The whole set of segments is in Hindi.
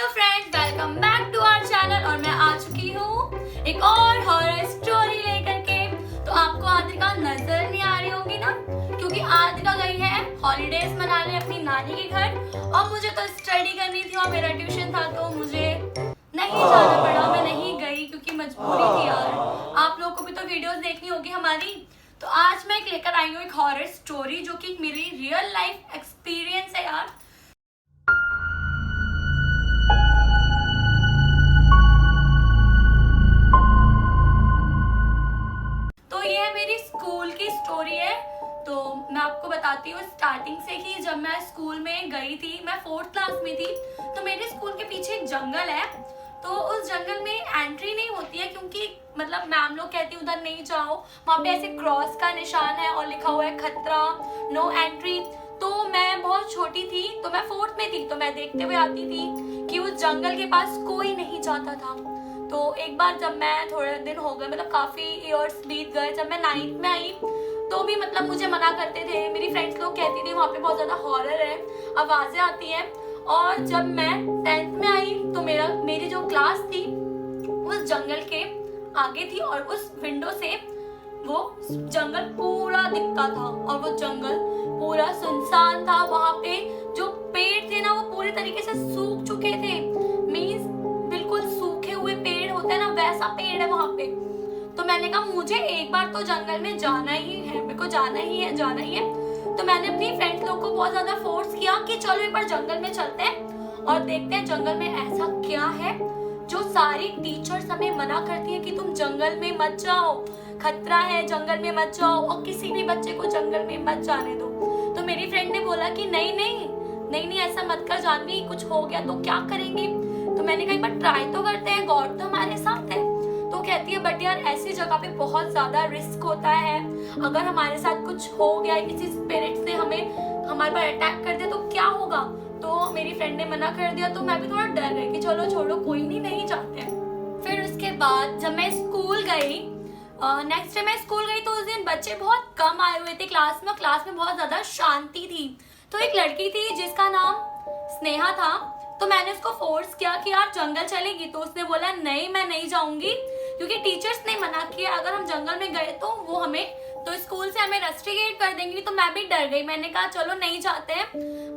Friends, welcome back to our channel. और मैं आ चुकी हूँ एक और हॉरर स्टोरी लेकर के। तो आपको आद्रिका नजर नहीं आ रही होगी ना, क्योंकि आद्रिका गई है हॉलीडेज मनाने अपनी नानी के घर। और मुझे तो स्टडी करनी थी और मेरा ट्यूशन था, तो मुझे नहीं जाना पड़ा। मैं नहीं गई क्योंकि मजबूरी थी यार। आप लोगों को भी तो वीडियोस देखनी होगी हमारी। तो आज मैं लेकर आई हूँ एक हॉरर स्टोरी, जो कि मेरी रियल लाइफ एक्सपीरियंस है यार। तो ये है मेरी स्कूल की स्टोरी है। तो मैं आपको बताती हूँ स्टार्टिंग से कि जब मैं स्कूल में गई थी, मैं 4th क्लास में थी। तो मेरे स्कूल के पीछे एक जंगल है। तो उस जंगल में एंट्री नहीं होती है, क्योंकि मतलब मैम लोग कहती है उधर नहीं जाओ। वहाँ पे ऐसे क्रॉस का निशान है और लिखा हुआ है खतरा, नो एंट्री। तो मैं बहुत छोटी थी, तो मैं 4th में थी, तो मैं देखते हुए आती थी कि उस जंगल के पास कोई नहीं जाता था। तो एक बार जब मैं थोड़े दिन हो गए, मतलब काफी इयर्स बीत गए, जब मैं 9th में आई तो भी मतलब मुझे मना करते थे। मेरी फ्रेंड्स लोग कहती थी वहाँ पे बहुत ज्यादा हॉरर है, आवाजें आती हैं। और जब मैं 10th में आई तो मेरी जो क्लास थी उस जंगल के आगे थी, और उस विंडो से वो जंगल पूरा दिखता था। और वो जंगल पूरा सुनसान था। वहाँ पे जो पेड़ थे ना, वो पूरे तरीके से सूख चुके थे। मीन्स बिल्कुल सूखे हुए पेड़ होते हैं ना, वैसा पेड़ है वहाँ पे। तो मैंने कहा मुझे एक बार तो जंगल में जाना ही है, मेरे को जाना ही है, जाना ही है। तो मैंने अपनी फ्रेंड्स लोग को बहुत ज्यादा फोर्स किया कि चलो एक बार जंगल में चलते हैं और देखते हैं जंगल में ऐसा क्या है जो सारी टीचर्स हमें मना करती है कि तुम जंगल में मत जाओ, खतरा है, जंगल में मत जाओ, और किसी भी बच्चे को जंगल में मत जाने दो। तो मेरी फ्रेंड ने बोला कि नहीं नहीं नहीं नहीं, ऐसा मत कर जानवी, कुछ हो गया तो क्या करेंगे। तो मैंने कहा एक बार ट्राई तो करते हैं, गॉड तो हमारे साथ है। तो कहती है बट यार ऐसी जगह पे बहुत ज्यादा रिस्क होता है, अगर हमारे साथ कुछ हो गया, किसी स्पिरिट ने हमारे पर अटैक कर दिया तो क्या होगा। तो मेरी फ्रेंड ने मना कर दिया, तो मैं भी थोड़ा डर गई कि चलो छोड़ो, कोई नहीं जाते हैं। फिर उसके बाद जब मैं स्कूल गई, नेक्स्ट डे मैं स्कूल गई, तो उस दिन बच्चे बहुत कम आए हुए थे क्लास में। क्लास में बहुत ज्यादा शांति थी। तो एक लड़की थी जिसका नाम स्नेहा था। तो मैंने उसको फोर्स किया कि यार जंगल चलेगी। तो उसने बोला नहीं, मैं नहीं जाऊंगी, क्योंकि टीचर्स ने मना किया अगर हम जंगल में गए तो वो तो स्कूल से हमें रस्टिकेट कर देंगी। तो मैं भी डर गई, मैंने कहा चलो नहीं जाते हैं।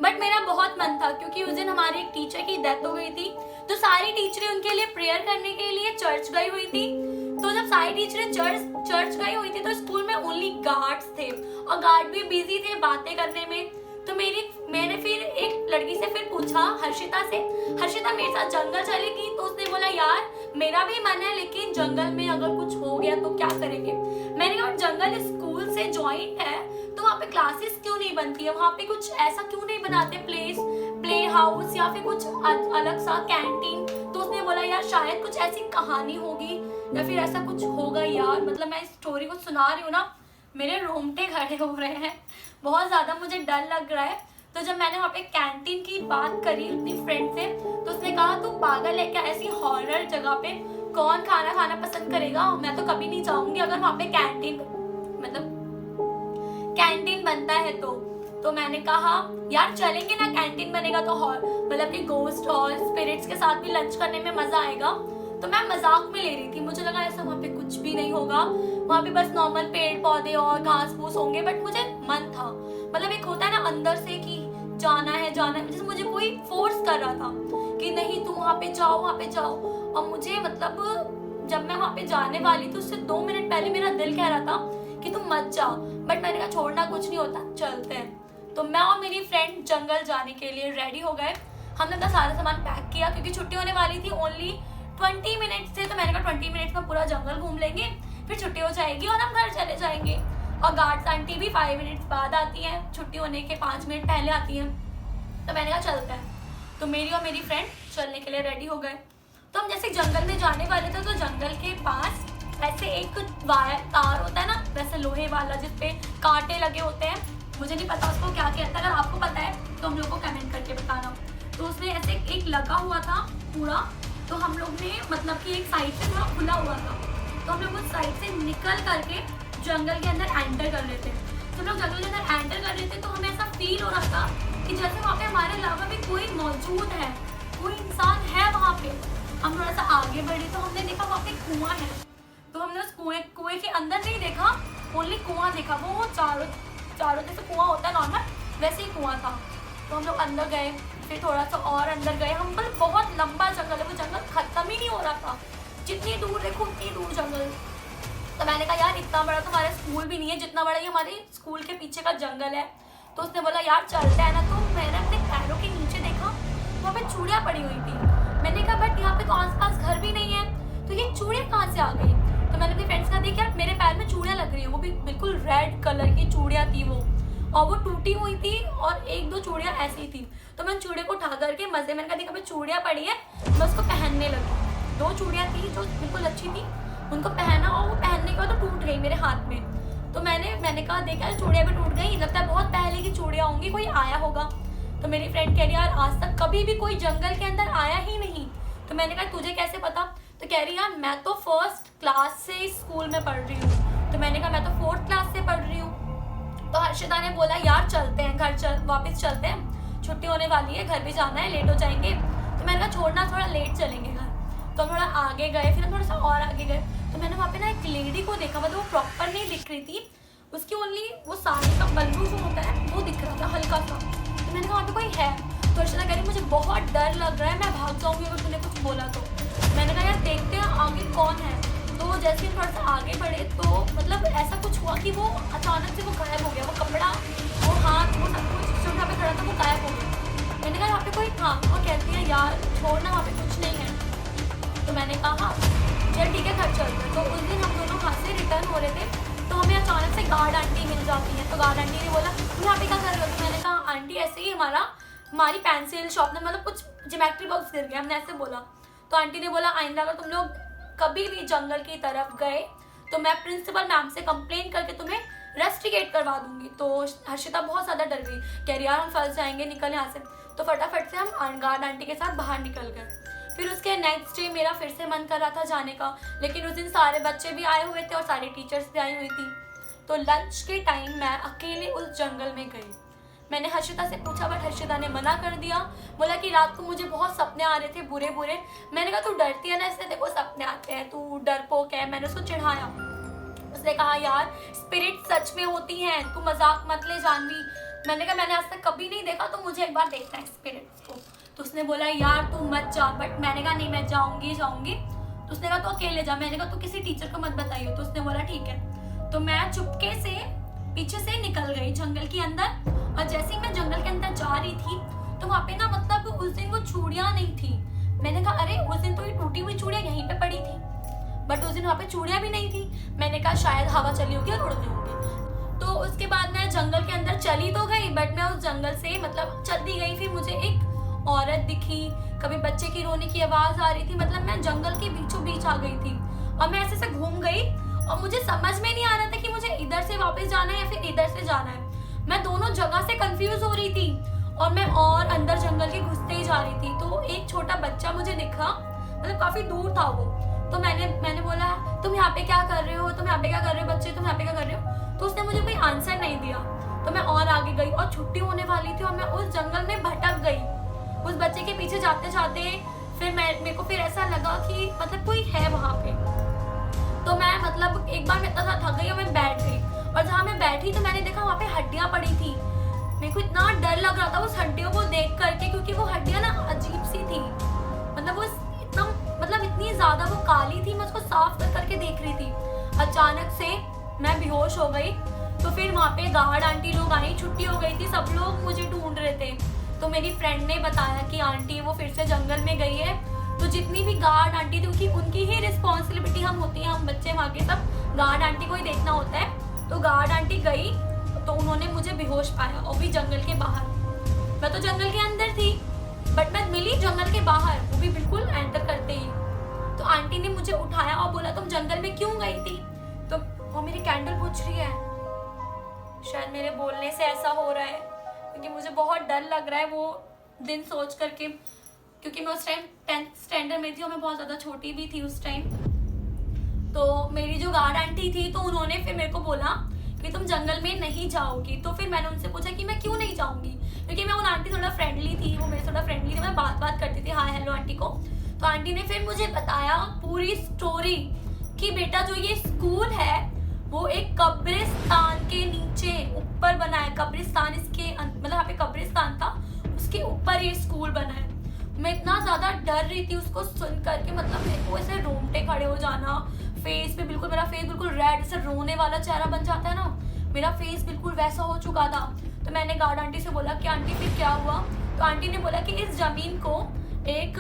बट मेरा बहुत मन था, क्योंकि उस दिन हमारे एक टीचर की डेथ हो गई थी। तो सारी टीचरें उनके लिए प्रेयर करने के लिए चर्च गई हुई थी। तो जब सारी टीचरें चर्च गई हुई थी तो स्कूल में ओनली गार्ड्स थे, और गार्ड भी बिजी थे बातें करने में। तो मैंने फिर एक लड़की से फिर पूछा, हर्षिता से, हर्षिता मेरे साथ जंगल चलेगी। तो उसने बोला यार मेरा भी मन है, लेकिन जंगल में अगर कुछ हो गया तो क्या करेंगे। मैंने कहा जंगल स्कूल से ज्वाइंट है, तो वहाँ पे क्लासेस क्यों नहीं बनती है, वहाँ पे कुछ ऐसा क्यों नहीं बनाते, प्ले हाउस या फिर कुछ अलग सा कैंटीन। तो उसने बोला यार शायद कुछ ऐसी कहानी होगी या फिर ऐसा कुछ होगा यार। मतलब मैं स्टोरी को सुना रही हूँ ना, मेरे रोंगटे खड़े हो रहे हैं, बहुत ज्यादा मुझे डर लग रहा है। तो जब मैंने वहाँ पे कैंटीन की बात करी अपनी फ्रेंड से, तो उसने कहा तू पागल है क्या, ऐसी हॉरर जगह पे कौन खाना खाना पसंद करेगा, मैं तो कभी नहीं जाऊंगी अगर वहाँ पे कैंटीन बनता है तो मैंने कहा यार चलेंगे ना, कैंटीन बनेगा तो मतलब कि घोस्ट और स्पिरिट्स के साथ भी लंच करने में मजा आएगा। तो मैं मजाक में ले रही थी, मुझे लगा ऐसा वहाँ पे कुछ भी नहीं होगा, वहाँ पे बस नॉर्मल पेड़ पौधे और घास फूस होंगे। बट मुझे मन था, मतलब एक होता है ना अंदर से कि जाना है, जैसे मुझे कोई फोर्स कर रहा था कि नहीं तू वहाँ पे जाओ। और मुझे मतलब जब मैं वहाँ पे जाने वाली थी उससे 2 मिनट पहले मेरा दिल कह रहा था कि तुम मत जाओ। बट मैंने कहा छोड़ना कुछ नहीं होता, चलते हैं। तो मैं और मेरी फ्रेंड जंगल जाने के लिए रेडी हो गए। हमने अपना सारा सामान पैक किया, क्योंकि छुट्टी होने वाली थी, ओनली 20 मिनट्स थे। तो मैंने कहा 20 मिनट्स में पूरा जंगल घूम लेंगे, फिर छुट्टी हो जाएगी और हम घर चले जाएंगे। और गार्ड्स आंटी भी 5 मिनट्स बाद आती हैं, छुट्टी होने के 5 मिनट पहले आती हैं। तो मैंने कहा चलते हैं। तो मेरी और मेरी फ्रेंड चलने के लिए रेडी हो गए। तो हम जैसे जंगल में जाने वाले थे, तो जंगल के पास ऐसे एक वायर तार होता है ना, वैसे लोहे वाला जिसपे कांटे लगे होते हैं, मुझे नहीं पता उसको क्या कहता है, अगर आपको पता है तो हम लोग को कमेंट करके बताना। तो उसमें ऐसे एक लगा हुआ था पूरा। तो हम लोग ने मतलब कि एक साइड से थोड़ा खुला हुआ था, तो हम लोग उस साइड से निकल करके जंगल के अंदर एंटर कर रहे थे। तो हम लोग जंगल के अंदर एंटर कर रहे थे, तो हमें ऐसा फील हो रहा था कि जैसे वहाँ पे हमारे अलावा भी कोई मौजूद है, कोई इंसान है आगे बढ़ी तो हमने देखा वहाँ पे कुआं है। तो हमने उस कुएं के अंदर नहीं देखा, ओनली कुआं देखा। वो चारों चारों जैसे कुआं होता है नॉर्मल, वैसे ही कुआं था। तो हम लोग अंदर गए, फिर थोड़ा सा और अंदर गए। हम पर बहुत लंबा जंगल है, वो जंगल खत्म ही नहीं हो रहा था, जितनी दूर देखो उतनी दूर जंगल। तो मैंने कहा यार इतना बड़ा तो हमारा स्कूल भी नहीं है जितना बड़ा ये हमारे स्कूल के पीछे का जंगल है। तो उसने बोला यार चलते हैं ना। तो मैंने अपने पैरों के नीचे देखा, वहाँ पे चूड़ियाँ पड़ी हुई थी। मैंने कहा बट यहाँ पे तो आसपास घर भी नहीं है, तो ये चूड़ियाँ कहाँ से आ गई। तो मैंने अपने फ्रेंड्स का देखा यार मेरे पैर में चूड़ियाँ लग रही है, वो भी बिल्कुल रेड कलर की चूड़ियाँ थी वो, और वो टूटी हुई थी और एक दो चूड़ियाँ ऐसी थी। तो मैंने चूड़ियों को उठा करके मजे, मैंने कहा देखा भाई चूड़ियाँ पड़ी है, मैं उसको पहनने लगी। 2 चूड़ियाँ थी जो बिल्कुल अच्छी थी, उनको पहना और वो पहनने के बाद तो टूट गई मेरे हाथ में। तो मैंने कहा देखा चूड़ियाँ भी टूट गई, लगता है बहुत पहले की चूड़ियाँ होंगी, कोई आया होगा। तो मेरी फ्रेंड कह रही यार आज तक कभी भी कोई जंगल के अंदर आया ही नहीं। तो मैंने कहा तुझे कैसे पता। तो कह रही यार मैं तो 1st क्लास से स्कूल में पढ़ रही हूँ। तो मैंने कहा मैं तो 4th क्लास से पढ़ रही हूँ। तो हर्षिता ने बोला यार चलते हैं घर, वापस चलते हैं, छुट्टी होने वाली है, घर भी जाना है, लेट हो जाएंगे। तो मैंने कहा छोड़ना, थोड़ा लेट चलेंगे घर। तो हम थोड़ा आगे गए, फिर हम थोड़ा सा और आगे गए। तो मैंने वहाँ पे ना एक लेडी को देखा, मतलब वो प्रॉपर नहीं दिख रही थी, उसकी ओनली वो साड़ी का पल्लू जो होता है वो दिख रहा था हल्का सा। तो मैंने कहा वहाँ पे कोई है। तो अर्चना कह रही मुझे बहुत डर लग रहा है, मैं भाग जाऊँगी अगर तूने कुछ बोला तो। मैंने कहा यार देखते हैं आगे कौन है। तो जैसे हम थोड़ा सा आगे बढ़े तो मतलब ऐसा कुछ हुआ कि वो अचानक से वो गायब हो गया, वो कपड़ा, वो हाथ, वो सब कुछ जो वहाँ पे खड़ा था वो गायब हो गया। मैंने कहा यहाँ पे कोई था। वो कहती है यार छोड़ना, वहाँ पे कुछ नहीं है। तो मैंने कहा हाँ चल ठीक है घर चलते हैं। तो उस दिन हम दोनों वहाँ से रिटर्न हो रहे थे, तो हमें अचानक से गार्ड आंटी मिल जाती है। तो गार्ड आंटी ने बोला तुम यहाँ पे क्या कर रहे हो। तो मैंने कहा आंटी ऐसे ही हमारी पेंसिल शॉप में मतलब कुछ ज्योमेट्री बॉक्स गिर गया, हमने ऐसे बोला। तो आंटी ने बोला आइंदा अगर तुम लोग कभी भी जंगल की तरफ गए तो मैं प्रिंसिपल मैम से कंप्लेन करके तुम्हें रस्टिकेट करवा दूंगी। तो हर्षिता बहुत ज़्यादा डर गई, कह रही यार हम फंस जाएंगे, निकल यहाँ से। तो फटाफट से हम गार्ड आंटी के साथ बाहर निकल गए। फिर उसके नेक्स्ट डे मेरा फिर से मन कर रहा था जाने का, लेकिन उस दिन सारे बच्चे भी आए हुए थे और सारी टीचर्स भी आई हुई थी। तो लंच के टाइम मैं अकेले उस जंगल में गई। मैंने हर्षिता से पूछा बट हर्षिता ने मना कर दिया, बोला कि रात को मुझे बहुत सपने आ रहे थे बुरे बुरे। मैंने कहा तू डरती है ना, इससे देखो सपने आते हैं, तू डरपोक है। मैंने उसको चिढ़ाया। उसने कहा यार स्पिरिट सच में होती हैं, तू मजाक मत ले जानवी। मैंने कहा मैंने आज तक कभी नहीं देखा, तो मुझे एक बार देखना है स्पिरिट्स को। तो उसने बोला यार तू मत जा, बट मैंने कहा नहीं मैं जाऊंगी। तो उसने कहा तू अकेले जा। मैंने कहा तू किसी टीचर को मत बताइयो। तो उसने बोला ठीक है। तो मैं चुपके से पीछे से निकल गई जंगल के अंदर, और जैसे ही मैं जंगल के अंदर जा रही थी तो वहाँ पे ना मतलब उस दिन वो चूड़ियाँ नहीं थी। मैंने कहा अरे उस दिन तो ये टूटी हुई चूड़ियाँ यहीं पे पड़ी थी, बट उस दिन वहाँ पे चूड़ियाँ भी नहीं थी। मैंने कहा शायद हवा चली होगी और उड़ गई होंगी। तो उसके बाद मैं जंगल के अंदर चली तो गई, बट मैं उस जंगल से मतलब चलती गई। फिर मुझे एक औरत दिखी, कभी बच्चे की रोने की आवाज आ रही थी, मतलब मैं जंगल के बीचों बीच आ गई थी। और मैं ऐसे से घूम गई और मुझे समझ में नहीं आ रहा था कि मुझे इधर से वापस जाना है या फिर इधर से जाना है। मैं दोनों जगह से कंफ्यूज हो रही थी और मैं और अंदर जंगल के घुसते ही जा रही थी। तो एक छोटा बच्चा मुझे दिखा, मतलब काफी दूर था वो। तो मैंने बोला तुम यहाँ पे क्या कर रहे हो, तुम यहाँ पे क्या कर रहे हो बच्चे, तुम यहाँ पे क्या कर रहे हो। तो उसने मुझे कोई आंसर नहीं दिया। तो मैं और आगे गई और छुट्टी होने वाली थी और मैं उस जंगल में भटक गई उस बच्चे के पीछे जाते जाते। फिर मेरे को फिर ऐसा लगा कि मतलब कोई है वहाँ पे। तो मैं मतलब एक बार मैं इतना थक गई और मैं बैठ गई, और जहाँ मैं बैठी तो मैंने देखा वहाँ पे हड्डियाँ पड़ी थी। मेरे को इतना डर लग रहा था उस हड्डियों को देख करके, क्योंकि वो हड्डियाँ ना अजीब सी थी, मतलब वो इतना मतलब इतनी ज्यादा वो काली थी। मैं उसको साफ कर करके देख रही थी। अचानक से मैं बेहोश हो गई। तो फिर वहाँ पे गार्ड आंटी लोग आई, छुट्टी हो गई थी, सब लोग मुझे ढूंढ रहे थे। तो मेरी फ्रेंड ने बताया कि आंटी वो फिर से जंगल में गई है। तो जितनी भी गार्ड आंटी थी उनकी ही रिस्पॉन्सिबिलिटी हम होती है, हम बच्चे वहाँ के सब गार्ड आंटी को ही देखना होता है। तो गार्ड आंटी गई तो उन्होंने मुझे बेहोश पाया, और भी जंगल के बाहर। मैं तो जंगल के अंदर थी बट मैं मिली जंगल के बाहर, वो भी बिल्कुल एंटर करते ही। तो आंटी ने मुझे उठाया और बोला तुम जंगल में क्यों गई थी। तो वो मेरी कैंडल बुझ रही है। शायद मेरे बोलने से ऐसा हो रहा है क्योंकि मुझे बहुत डर लग रहा है वो दिन सोच करके, क्योंकि मैं उस टाइम 10th स्टैंडर्ड में थी और मैं बहुत ज़्यादा छोटी भी थी उस टाइम। तो मेरी जो गार्ड आंटी थी तो उन्होंने फिर मेरे को बोला कि तुम जंगल में नहीं जाओगी। तो फिर मैंने उनसे पूछा कि मैं क्यों नहीं जाऊँगी, क्योंकि मैं उन आंटी थोड़ा फ्रेंडली थी, वो मेरे थोड़ा फ्रेंडली थी, मैं बात करती थी हाय हेलो आंटी को। तो आंटी ने फिर मुझे बताया पूरी स्टोरी कि बेटा जो ये स्कूल है वो एक कब्रिस्तान के नीचे ऊपर बना है। कब्रिस्तान इसके मतलब यहाँ पे कब्रिस्तान था, उसके ऊपर ये स्कूल बना है। मैं इतना ज़्यादा डर रही थी उसको सुन करके, मतलब मेरे को ऐसे रोंगटे खड़े हो जाना, फेस पे बिल्कुल, मेरा फेस बिल्कुल रेड, ऐसे रोने वाला चेहरा बन जाता है ना, मेरा फेस बिल्कुल वैसा हो चुका था। तो मैंने गार्ड आंटी से बोला कि आंटी फिर क्या हुआ? तो आंटी ने बोला कि इस जमीन को एक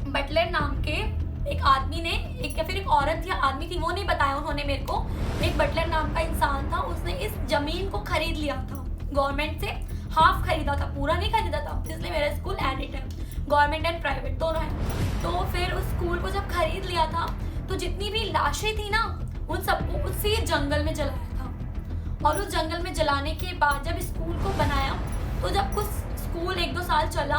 बटलर नाम के एक आदमी ने, एक या फिर एक औरत या आदमी थी, वो नहीं बताया उन्होंने मेरे को, एक बटलर नाम का इंसान था, उसने इस जमीन को खरीद लिया था गवर्नमेंट से। हाफ खरीदा था, पूरा नहीं खरीदा था, इसलिए मेरा स्कूल एडिट है, गवर्नमेंट एंड प्राइवेट दोनों है। तो फिर उस स्कूल को जब खरीद लिया था तो जितनी भी लाशें थी ना उन सबको उसी जंगल में जलाया था। और उस जंगल में जलाने के बाद जब स्कूल को बनाया तो जब कुछ स्कूल 1-2 साल चला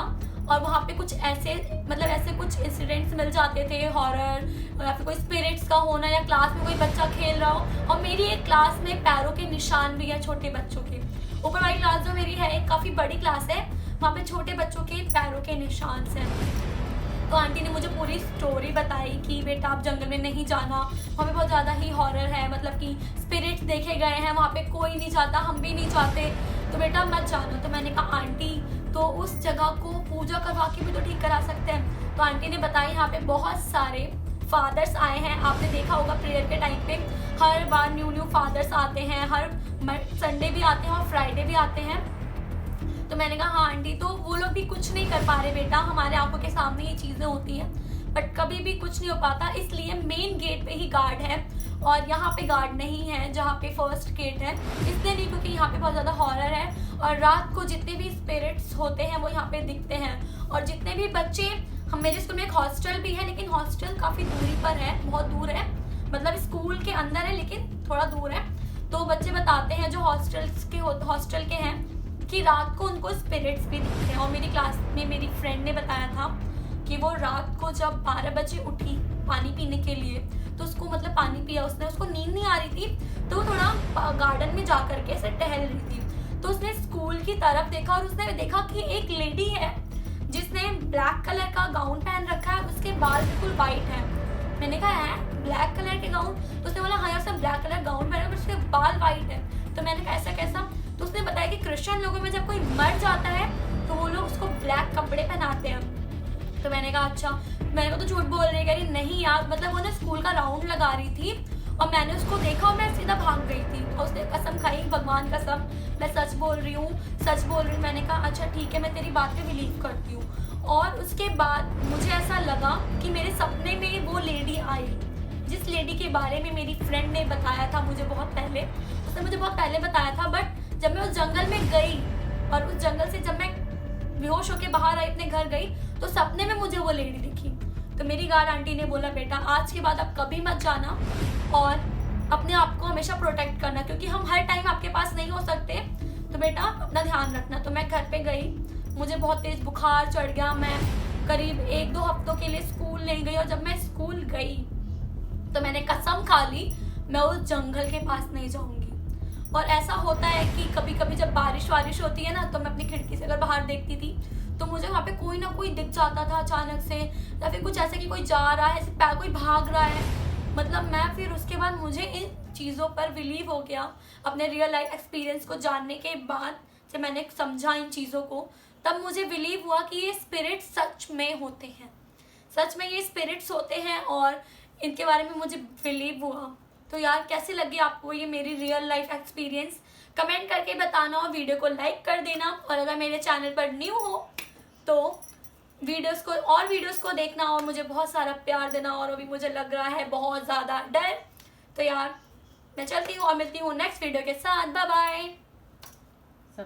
और वहाँ पे कुछ ऐसे मतलब ऐसे कुछ इंसिडेंट्स मिल जाते थे, हॉरर या फिर कोई स्पिरिट्स का होना, या क्लास में कोई बच्चा खेल रहा हो। और मेरी एक क्लास में पैरों के निशान भी है छोटे बच्चों के। ऊपर वाली क्लास जो मेरी है काफ़ी बड़ी क्लास है, वहाँ पे छोटे बच्चों के पैरों के निशान हैं। तो आंटी ने मुझे पूरी स्टोरी बताई कि बेटा आप जंगल में नहीं जाना, वहाँ पे बहुत ज़्यादा ही हॉरर है, मतलब कि स्पिरिट्स देखे गए हैं, वहाँ पे कोई नहीं जाता, हम भी नहीं जाते, तो बेटा मत जाना। तो मैंने कहा आंटी तो उस जगह को पूजा करवा के भी तो ठीक करा सकते हैं। तो आंटी ने बताया यहाँ पे बहुत सारे फादर्स आए हैं, आपने देखा होगा प्रेयर के टाइम पे हर बार न्यू फादर्स आते हैं, हर संडे भी आते हैं और फ्राइडे भी आते हैं। तो मैंने कहा हाँ आंटी, तो वो लोग भी कुछ नहीं कर पा रहे बेटा, हमारे आंखों के सामने ये चीज़ें होती हैं बट कभी भी कुछ नहीं हो पाता, इसलिए मेन गेट पे ही गार्ड है और यहाँ पे गार्ड नहीं है जहाँ पे फर्स्ट गेट है, इसलिए नहीं क्योंकि यहाँ पे बहुत ज़्यादा हॉरर है और रात को जितने भी स्पिरिट्स होते हैं वो यहाँ पे दिखते हैं। और जितने भी बच्चे, हम मेरे स्कूल में एक हॉस्टल भी है लेकिन हॉस्टल काफ़ी दूरी पर है, बहुत दूर है, मतलब स्कूल के अंदर है लेकिन थोड़ा दूर है। तो बच्चे बताते हैं जो हॉस्टल के हैं कि रात को उनको स्पिरिट्स भी दिखते हैं। और मेरी क्लास में मेरी फ्रेंड ने बताया था कि वो रात को जब 12 बजे उठी पानी पीने के लिए तो उसको मतलब पानी पिया उसने, उसको नींद नहीं आ रही थी तो वो थोड़ा गार्डन में जा करके ऐसे टहल रही थी, तो उसने स्कूल की तरफ देखा और उसने देखा कि एक लेडी है जिसने ब्लैक कलर का गाउन पहन रखा है, उसके बाल बिल्कुल वाइट है। मैंने कहा है ब्लैक कलर के गाउन? तो उसने बोला हाँ यार सब ब्लैक कलर गाउन पहना है उसके बाल वाइट है। तो मैंने कहा ऐसा कैसा? तो उसने बताया कि क्रिश्चियन लोगों में जब कोई मर जाता है तो वो लोग उसको ब्लैक कपड़े पहनाते हैं। तो मैंने कहा अच्छा, मैंने कहा तो झूठ बोल रही है, नहीं यार, मतलब वो ना स्कूल का राउंड लगा रही थी और मैंने उसको देखा और मैं सीधा भाग गई थी और उसने कसम खाई, भगवान कसम मैं सच बोल रही हूँ, सच बोल रही हूँ। मैंने कहा अच्छा ठीक है, मैं तेरी बात पे बिलीव करती हूँ। और उसके बाद मुझे ऐसा लगा कि मेरे सपने में वो लेडी आई, जिस लेडी के बारे में मेरी फ्रेंड ने बताया था मुझे बहुत पहले, उसने मुझे बहुत पहले बताया था। बट जब मैं उस जंगल में गई और उस जंगल से जब मैं बेहोश होकर बाहर आई, अपने घर गई, तो सपने में मुझे वो लेडी दिखी। तो मेरी गार्ड आंटी ने बोला बेटा आज के बाद आप कभी मत जाना और अपने आप को हमेशा प्रोटेक्ट करना, क्योंकि हम हर टाइम आपके पास नहीं हो सकते, तो बेटा अपना ध्यान रखना। तो मैं घर पे गई, मुझे बहुत तेज बुखार चढ़ गया, मैं करीब 1-2 हफ्तों के लिए स्कूल नहीं गई। और जब मैं स्कूल गई तो मैंने कसम खा ली मैं उस जंगल के पास नहीं जाऊंगी। और ऐसा होता है कि कभी कभी जब बारिश होती है ना, तो मैं अपनी खिड़की से अगर बाहर देखती थी तो मुझे वहाँ पे कोई ना कोई दिख जाता था अचानक से, या फिर कुछ ऐसे कि कोई जा रहा है, कोई भाग रहा है। मतलब मैं फिर उसके बाद मुझे इन चीज़ों पर बिलीव हो गया, अपने रियल लाइफ एक्सपीरियंस को जानने के बाद जब मैंने समझा इन चीज़ों को, तब मुझे बिलीव हुआ कि ये स्पिरिट्स सच में होते हैं, सच में ये स्पिरिट्स होते हैं और इनके बारे में मुझे बिलीव हुआ। तो यार कैसे लगी आपको ये मेरी रियल लाइफ एक्सपीरियंस? कमेंट करके बताना और वीडियो को लाइक कर देना। और अगर मेरे चैनल पर न्यू हो तो वीडियोस को देखना और मुझे बहुत सारा प्यार देना। और अभी मुझे लग रहा है बहुत ज़्यादा डर। तो यार मैं चलती हूँ और मिलती हूँ नेक्स्ट वीडियो के साथ। Bye bye.